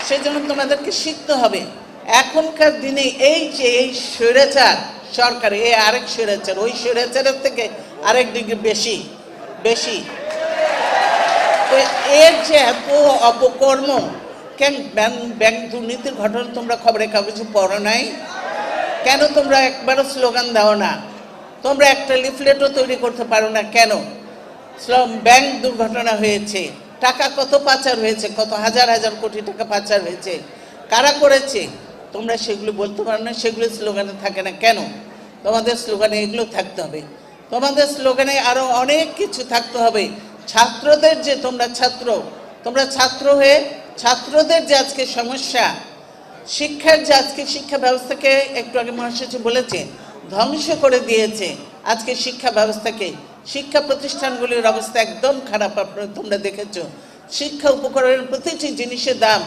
সেজন্য তোমাদেরকে শিখতে হবে। এখনকার দিনে এই যে এই স্বৈরাচার সরকার, এই আরেক স্বৈরাচার, ওই স্বৈরাচারের থেকে আরেক ডিগ্রি বেশি বেশি। তো এর যে এত অপকর্ম, কেন ব্যাংক দুর্নীতির ঘটনা তোমরা খবরের কাগজে পড়ো নাই? কেন তোমরা একবারও স্লোগান দাও না? তোমরা একটা লিফলেটও তৈরি করতে পারো না কেন? ব্যাংক দুর্ঘটনা হয়েছে, টাকা কত পাচার হয়েছে, কত হাজার হাজার কোটি টাকা পাচার হয়েছে, কারা করেছে, তোমরা সেগুলো বলতে পারো না, সেগুলো স্লোগানে থাকে না কেন? তোমাদের স্লোগানে এগুলো থাকতে হবে, তোমাদের স্লোগানে আরও অনেক কিছু থাকতে হবে। ছাত্রদের যে তোমরা ছাত্র হয়ে ছাত্রদের যে আজকে সমস্যা, শিক্ষার যে আজকে শিক্ষা ব্যবস্থাকে একটু আগে মহাসচিব বলেছে ধ্বংস করে দিয়েছে। আজকে শিক্ষা ব্যবস্থাকে, শিক্ষা প্রতিষ্ঠানগুলির অবস্থা একদম খারাপ। আপনারা তোমরা দেখেছো শিক্ষা উপকরণের প্রতিটি জিনিসের দাম